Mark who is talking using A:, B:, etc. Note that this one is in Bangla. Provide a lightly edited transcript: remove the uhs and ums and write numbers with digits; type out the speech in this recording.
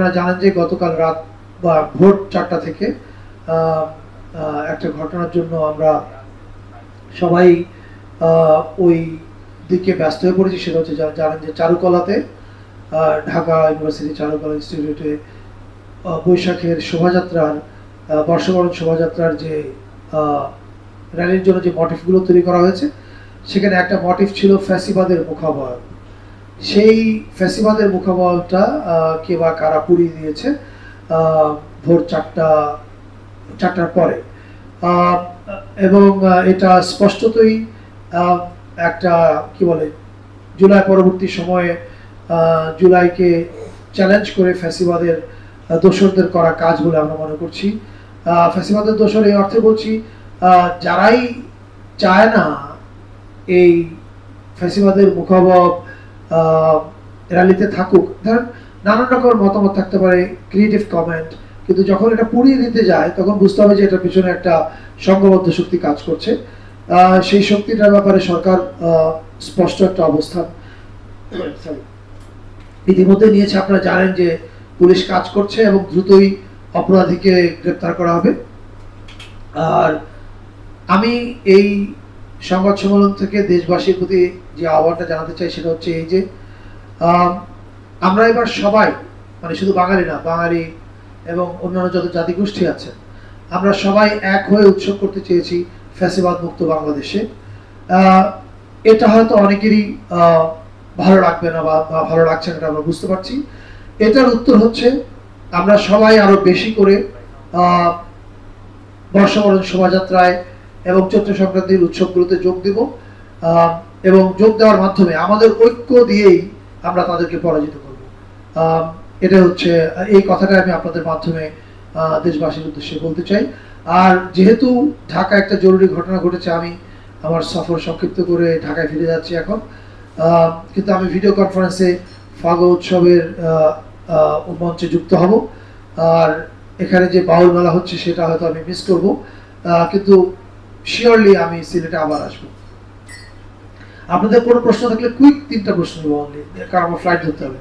A: আপনারা জানেন যে গতকাল রাত বা ভোর 4টা থেকে একটা ঘটনার জন্য আমরা সবাই ওই দিকে ব্যস্ত হয়ে পড়েছি। সেটা হচ্ছে জানেন যে চারুকলাতে, ঢাকা ইউনিভার্সিটি চারুকলা ইনস্টিটিউটে বৈশাখের শোভাযাত্রার বর্ষবরণ শোভাযাত্রার যে র্যালির জন্য যে মোটিভগুলো তৈরি করা হয়েছে, সেখানে একটা মোটিভ ছিল ফ্যাসিবাদের মুখাবয়ব। সেই ফ্যাসিবাদের মুখাবয়বটা কে বা কারা পুড়িয়ে দিয়েছে ভোর 4টার পরে, এবং এটা স্পষ্টতই একটা কি বলে জুলাই পরবর্তী সময়ে জুলাইকে চ্যালেঞ্জ করে ফ্যাসিবাদের দোসরদের করা কাজ বলে আমরা মনে করছি। ফ্যাসিবাদের দোসর এই অর্থে বলছি, যারাই চায় না এই ফ্যাসিবাদের মুখাবয়ব র্যালিতে থাকুক, ধরেন নানান রকমের মতামত থাকতে পারে, ক্রিয়েটিভ কমেন্ট, কিন্তু যখন এটা পুড়িয়ে দিতে যায় তখন বুঝতে হবে যে এটার পিছনে একটা সংঘবদ্ধ শক্তি কাজ করছে। সেই শক্তিটার ব্যাপারে সরকার স্পষ্ট একটা অবস্থান ইতিমধ্যে নিয়েছে। আপনারা জানেন যে পুলিশ কাজ করছে এবং দ্রুতই অপরাধীকে গ্রেপ্তার করা হবে। আর আমি এই সংবাদ সম্মেলন থেকে দেশবাসীর প্রতি যে আহ্বানটা জানাতে চাই সেটা হচ্ছে এই যে আমরা এবার সবাই, মানে শুধু বাঙালি না, বাঙালি এবং অন্যান্য যত জাতিগোষ্ঠী আছেন, আমরা সবাই এক হয়ে উৎসব করতে চেয়েছি ফ্যাসিবাদ মুক্ত বাংলাদেশে। এটা হয়তো অনেকেরই ভালো লাগবে না বা ভালো লাগছে না, আমরা বুঝতে পারছি। এটার উত্তর হচ্ছে আমরা সবাই আরো বেশি করে বর্ষবরণ শোভাযাত্রায় এবং চৈত্র সংক্রান্তির উৎসবগুলোতে যোগ দেব, এবং যোগ দেওয়ার মাধ্যমে আমাদের ঐক্য দিয়েই আমরা তাদেরকে পরাজিত করব। এটা হচ্ছে এই কথাটা আমি আপনাদের মাধ্যমে দেশবাসীর উদ্দেশ্যে বলতে চাই। আর যেহেতু ঢাকা একটা জরুরি ঘটনা ঘটেছে, আমি আমার সফর সংক্ষিপ্ত করে ঢাকায় ফিরে যাচ্ছি এখন, কিন্তু আমি ভিডিও কনফারেন্সে ফাগো উৎসবের মঞ্চে যুক্ত হব। আর এখানে যে বাউল মেলা হচ্ছে সেটা হয়তো আমি মিস করব, কিন্তু শিওরলি আমি সিলেটে আবার আসবো। আপনাদের কোনো প্রশ্ন থাকলে কুইক 3টা প্রশ্ন নেব অনলি, কারণ আমার ফ্লাইট ধরতে হবে।